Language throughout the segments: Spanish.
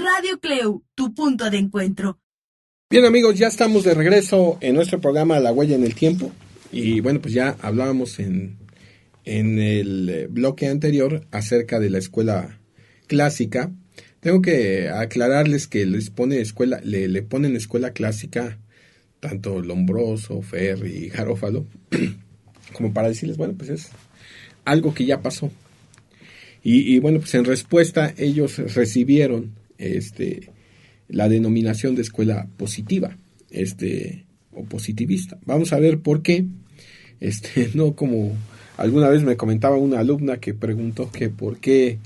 Radio CLEU, tu punto de encuentro. Bien amigos, ya estamos de regreso en nuestro programa La Huella en el Tiempo. Y bueno, pues ya hablábamos en el bloque anterior acerca de la escuela clásica. Tengo que aclararles que le ponen escuela clásica tanto Lombroso, Ferri y Garófalo, como para decirles, bueno, pues es algo que ya pasó. Y bueno, pues en respuesta ellos recibieron la denominación de escuela positiva, o positivista. Vamos a ver por qué, no como alguna vez me comentaba una alumna que preguntó que por qué,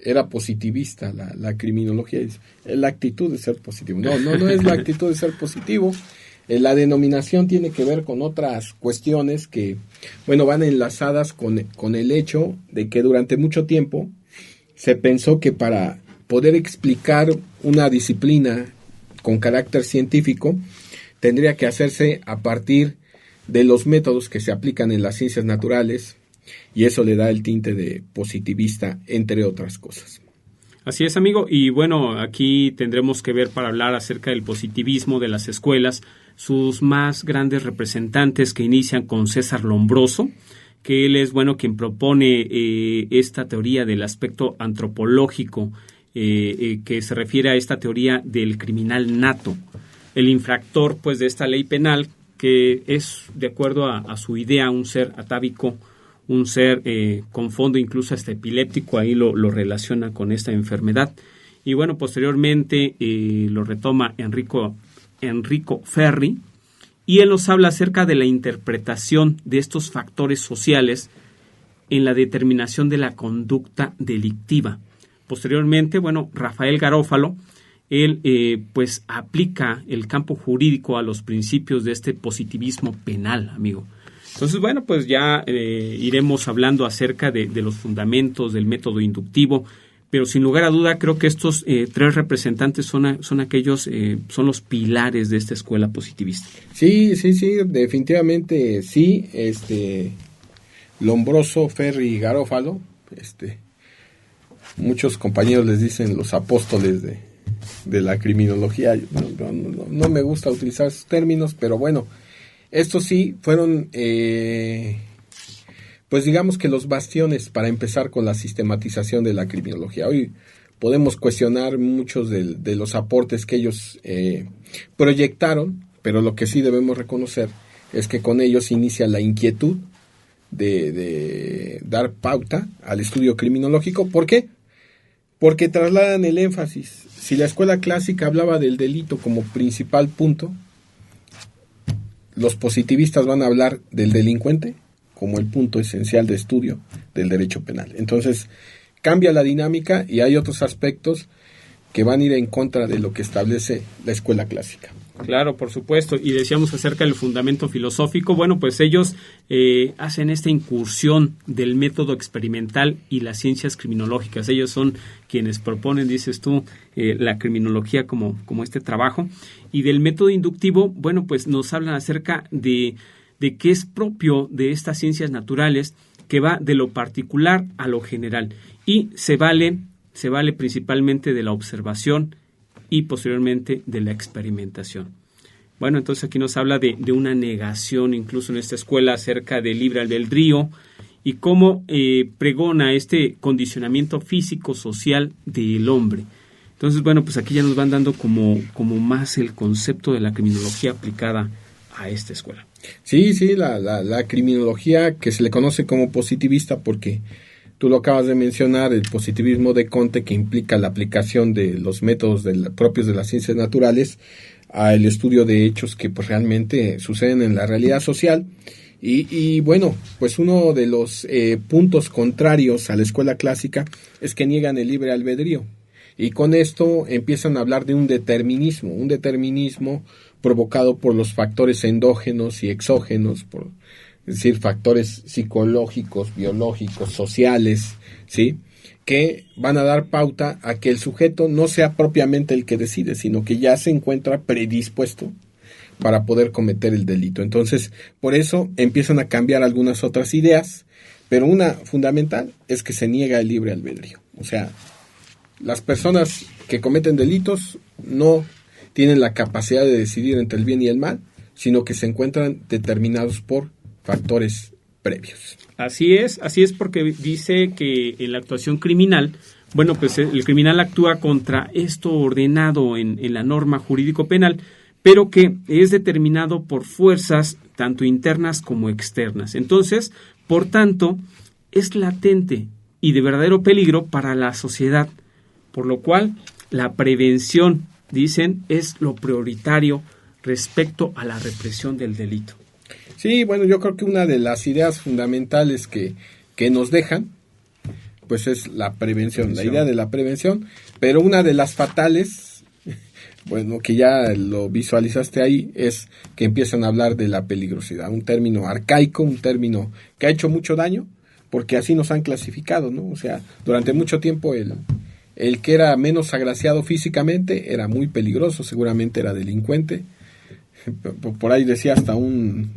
era positivista la criminología. Es la actitud de ser positivo. No es la actitud de ser positivo. La denominación tiene que ver con otras cuestiones que, bueno, van enlazadas con el hecho de que durante mucho tiempo se pensó que para poder explicar una disciplina con carácter científico tendría que hacerse a partir de los métodos que se aplican en las ciencias naturales, y eso le da el tinte de positivista, entre otras cosas. Así es, amigo, y bueno, aquí tendremos que ver para hablar acerca del positivismo de las escuelas, sus más grandes representantes que inician con César Lombroso, que él es, bueno, quien propone esta teoría del aspecto antropológico, que se refiere a esta teoría del criminal nato, el infractor, pues, de esta ley penal, que es, de acuerdo a su idea, un ser atávico, un ser con fondo incluso hasta epiléptico, ahí lo relaciona con esta enfermedad. Y bueno, posteriormente lo retoma Enrico Ferri, y él nos habla acerca de la interpretación de estos factores sociales en la determinación de la conducta delictiva. Posteriormente, bueno, Rafael Garófalo, él pues aplica el campo jurídico a los principios de este positivismo penal, amigo. Entonces, bueno, pues ya iremos hablando acerca de los fundamentos del método inductivo, pero sin lugar a duda creo que estos tres representantes son aquellos, son los pilares de esta escuela positivista. Sí, definitivamente sí. Lombroso, Ferri y Garófalo, muchos compañeros les dicen los apóstoles de la criminología. No me gusta utilizar esos términos, pero bueno, estos sí fueron, pues digamos que los bastiones para empezar con la sistematización de la criminología. Hoy podemos cuestionar muchos de los aportes que ellos proyectaron, pero lo que sí debemos reconocer es que con ellos inicia la inquietud de dar pauta al estudio criminológico. ¿Por qué? Porque trasladan el énfasis. Si la escuela clásica hablaba del delito como principal punto, los positivistas van a hablar del delincuente como el punto esencial de estudio del derecho penal. Entonces, cambia la dinámica y hay otros aspectos que van a ir en contra de lo que establece la escuela clásica. Claro, por supuesto. Y decíamos acerca del fundamento filosófico. Bueno, pues ellos hacen esta incursión del método experimental y las ciencias criminológicas. Ellos son quienes proponen, dices tú, la criminología como este trabajo. Y del método inductivo, bueno, pues nos hablan acerca de qué es propio de estas ciencias naturales, que va de lo particular a lo general. Y se vale principalmente de la observación y posteriormente de la experimentación. Bueno, entonces aquí nos habla de una negación incluso en esta escuela acerca del libre albedrío y cómo pregona este condicionamiento físico-social del hombre. Entonces, bueno, pues aquí ya nos van dando como más el concepto de la criminología aplicada a esta escuela. Sí, la criminología que se le conoce como positivista porque tú lo acabas de mencionar, el positivismo de Comte, que implica la aplicación de los métodos propios de las ciencias naturales al estudio de hechos que pues realmente suceden en la realidad social. Y bueno, pues uno de los puntos contrarios a la escuela clásica es que niegan el libre albedrío. Y con esto empiezan a hablar de un determinismo provocado por los factores endógenos y exógenos, es decir, factores psicológicos, biológicos, sociales, ¿sí?, que van a dar pauta a que el sujeto no sea propiamente el que decide, sino que ya se encuentra predispuesto para poder cometer el delito. Entonces, por eso empiezan a cambiar algunas otras ideas, pero una fundamental es que se niega el libre albedrío. O sea, las personas que cometen delitos no tienen la capacidad de decidir entre el bien y el mal, sino que se encuentran determinados por factores previos. Así es porque dice que en la actuación criminal, bueno, pues el criminal actúa contra esto ordenado en la norma jurídico penal, pero que es determinado por fuerzas tanto internas como externas. Entonces, por tanto, es latente y de verdadero peligro para la sociedad, por lo cual la prevención, dicen, es lo prioritario respecto a la represión del delito. Sí, bueno, yo creo que una de las ideas fundamentales que nos dejan, pues es la prevención, la idea de la prevención, pero una de las fatales, bueno, que ya lo visualizaste ahí, es que empiezan a hablar de la peligrosidad, un término arcaico, un término que ha hecho mucho daño, porque así nos han clasificado, ¿no? O sea, durante mucho tiempo el que era menos agraciado físicamente era muy peligroso, seguramente era delincuente. Por ahí decía hasta un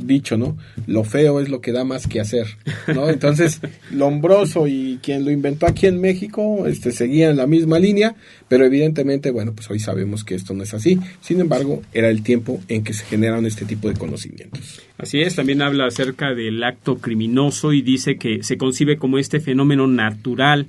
dicho, ¿no? Lo feo es lo que da más que hacer, ¿no? Entonces, Lombroso y quien lo inventó aquí en México, seguían la misma línea, pero evidentemente, bueno, pues hoy sabemos que esto no es así. Sin embargo, era el tiempo en que se generaron este tipo de conocimientos. Así es, también habla acerca del acto criminoso y dice que se concibe como este fenómeno natural,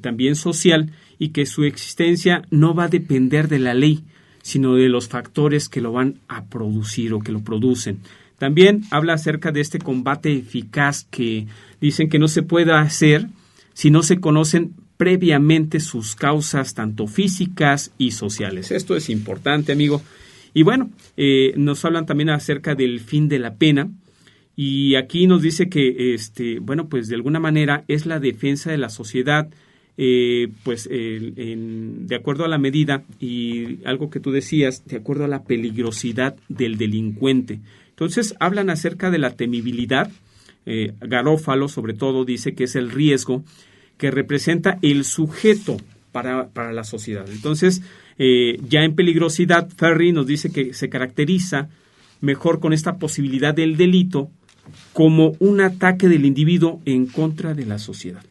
también social, y que su existencia no va a depender de la ley, sino de los factores que lo van a producir o que lo producen. También habla acerca de este combate eficaz que dicen que no se puede hacer si no se conocen previamente sus causas, tanto físicas y sociales. Esto es importante, amigo. Y bueno, nos hablan también acerca del fin de la pena. Y aquí nos dice que, bueno, pues de alguna manera es la defensa de la sociedad, de acuerdo a la medida y algo que tú decías, de acuerdo a la peligrosidad del delincuente. Entonces hablan acerca de la temibilidad. Garófalo sobre todo dice que es el riesgo que representa el sujeto para la sociedad. Entonces ya en peligrosidad, Ferri nos dice que se caracteriza mejor con esta posibilidad del delito como un ataque del individuo en contra de la sociedad.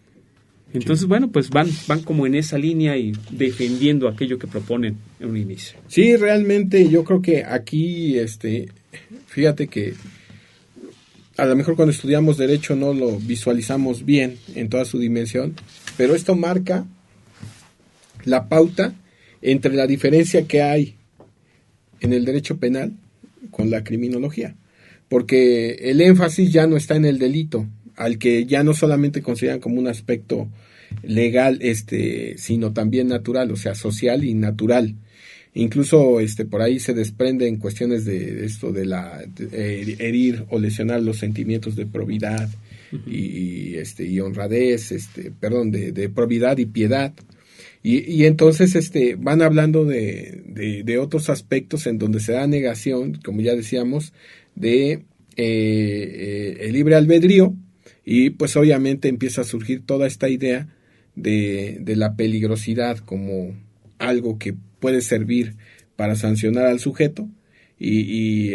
Entonces, bueno, pues van como en esa línea y defendiendo aquello que proponen en un inicio. Sí, realmente yo creo que aquí, fíjate que a lo mejor cuando estudiamos derecho no lo visualizamos bien en toda su dimensión, pero esto marca la pauta entre la diferencia que hay en el derecho penal con la criminología, porque el énfasis ya no está en el delito, al que ya no solamente consideran como un aspecto legal, sino también natural, o sea, social y natural. Incluso por ahí se desprende en cuestiones de esto de herir o lesionar los sentimientos de probidad y honradez, de probidad y piedad. Y entonces van hablando de otros aspectos en donde se da negación, como ya decíamos, de el libre albedrío. Y pues obviamente empieza a surgir toda esta idea de la peligrosidad como algo que puede servir para sancionar al sujeto y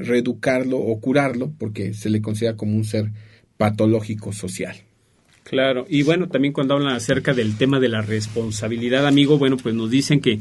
reeducarlo o curarlo, porque se le considera como un ser patológico social. Claro, y bueno, también cuando hablan acerca del tema de la responsabilidad, amigo, bueno, pues nos dicen que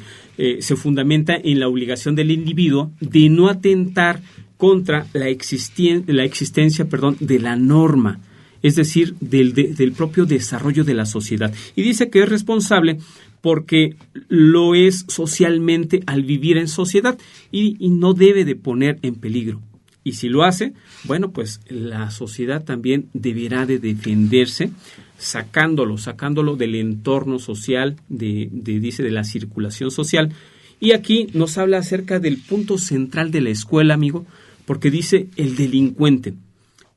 se fundamenta en la obligación del individuo de no atentar contra la existencia de la norma, es decir, del propio desarrollo de la sociedad. Y dice que es responsable porque lo es socialmente al vivir en sociedad y no debe de poner en peligro. Y si lo hace, bueno, pues la sociedad también deberá de defenderse sacándolo del entorno social, dice, de la circulación social. Y aquí nos habla acerca del punto central de la escuela, amigo, porque dice el delincuente.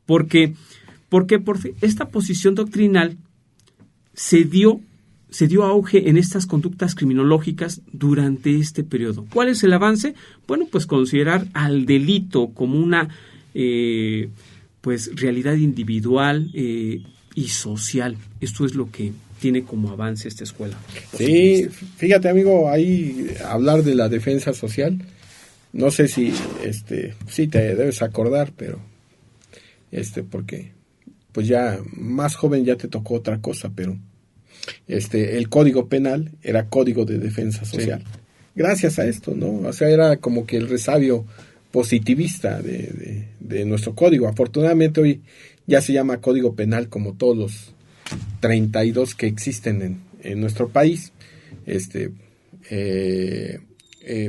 Porque por esta posición doctrinal se dio auge en estas conductas criminológicas durante este periodo. ¿Cuál es el avance? Bueno, pues considerar al delito como una realidad individual y social. Esto es lo que tiene como avance esta escuela. Sí, fíjate, amigo, ahí hablar de la defensa social, no sé si sí te debes acordar, pero porque pues ya más joven ya te tocó otra cosa, pero el Código Penal era Código de Defensa Social. Sí. Gracias a esto, ¿no? O sea, era como que el resabio positivista de nuestro código. Afortunadamente hoy ya se llama Código Penal como todos los 32 que existen en nuestro país.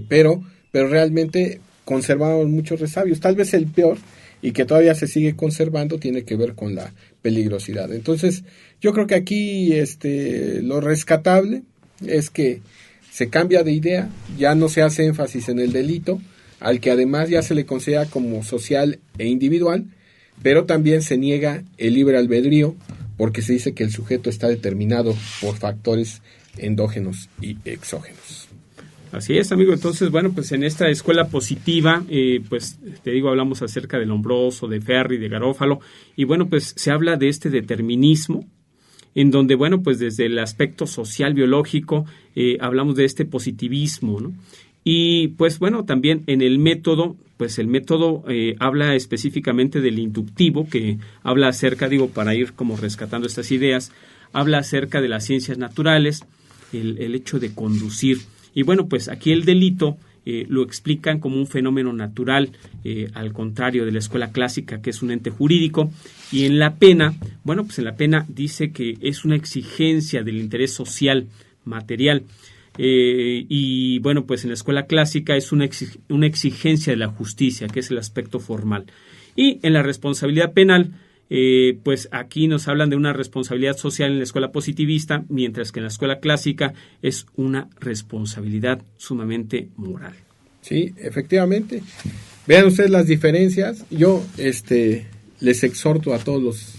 Pero realmente conservamos muchos resabios. Tal vez el peor, y que todavía se sigue conservando, tiene que ver con la peligrosidad. Entonces, yo creo que aquí lo rescatable es que se cambia de idea, ya no se hace énfasis en el delito, al que además ya se le considera como social e individual, pero también se niega el libre albedrío, porque se dice que el sujeto está determinado por factores endógenos y exógenos. Así es, amigo. Entonces, bueno, pues en esta escuela positiva, pues te digo, hablamos acerca de Lombroso, de Ferri, de Garófalo, y bueno, pues se habla de este determinismo, en donde, bueno, pues desde el aspecto social, biológico, hablamos de este positivismo, ¿no? Y pues bueno, también en el método, pues el método habla específicamente del inductivo, que habla acerca, digo, para ir como rescatando estas ideas, habla acerca de las ciencias naturales, el hecho de conducir. Y bueno, pues aquí el delito lo explican como un fenómeno natural, al contrario de la escuela clásica, que es un ente jurídico. Y en la pena, bueno, pues en la pena dice que es una exigencia del interés social, material. Y bueno, pues en la escuela clásica es una exigencia de la justicia, que es el aspecto formal. Y en la responsabilidad penal, pues aquí nos hablan de una responsabilidad social en la escuela positivista, mientras que en la escuela clásica es una responsabilidad sumamente moral. Sí, efectivamente. Vean ustedes las diferencias. Yo les exhorto a todos los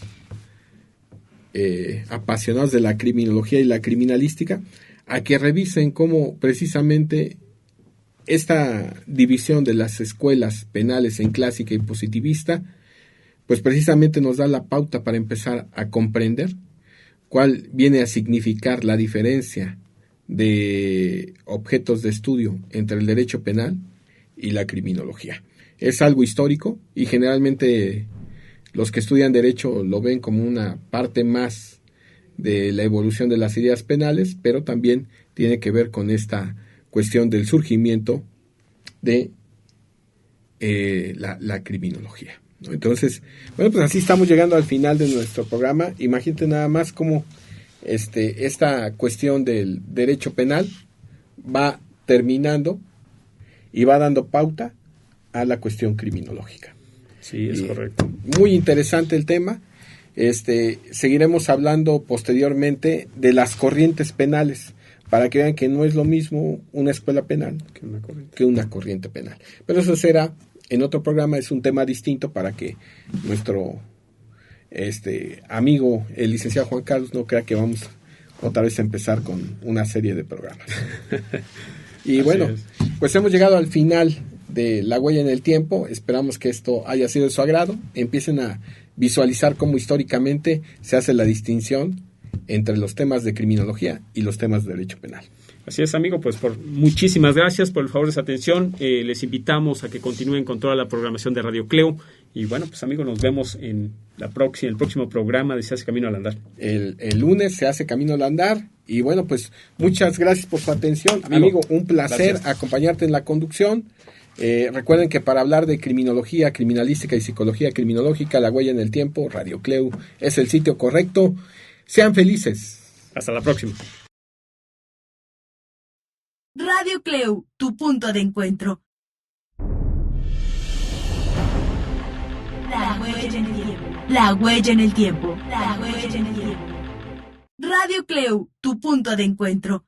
apasionados de la criminología y la criminalística a que revisen cómo precisamente esta división de las escuelas penales en clásica y positivista pues precisamente nos da la pauta para empezar a comprender cuál viene a significar la diferencia de objetos de estudio entre el derecho penal y la criminología. Es algo histórico y generalmente los que estudian derecho lo ven como una parte más de la evolución de las ideas penales, pero también tiene que ver con esta cuestión del surgimiento de la criminología. Entonces, bueno, pues así estamos llegando al final de nuestro programa. Imagínate nada más cómo esta cuestión del derecho penal va terminando y va dando pauta a la cuestión criminológica. Sí, es correcto. Muy interesante el tema. Seguiremos hablando posteriormente de las corrientes penales, para que vean que no es lo mismo una escuela penal que una corriente penal. Pero eso será en otro programa, es un tema distinto para que nuestro amigo, el licenciado Juan Carlos, no crea que vamos otra vez a empezar con una serie de programas. Y bueno, pues hemos llegado al final de La Huella en el Tiempo. Esperamos que esto haya sido de su agrado. Empiecen a visualizar cómo históricamente se hace la distinción entre los temas de criminología y los temas de derecho penal. Así es, amigo, pues muchísimas gracias por el favor de su atención. Les invitamos a que continúen con toda la programación de Radio Cleo. Y bueno, pues amigo, nos vemos en el próximo programa de Se hace Camino al Andar. El lunes Se hace Camino al Andar. Y bueno, pues muchas gracias por su atención. Amigo, un placer acompañarte en la conducción. Recuerden que para hablar de criminología, criminalística y psicología criminológica, La Huella en el Tiempo, Radio Cleo es el sitio correcto. Sean felices. Hasta la próxima. Radio Cleo, tu punto de encuentro. La huella en el tiempo. La huella en el tiempo. La huella en el tiempo. Radio Cleo, tu punto de encuentro.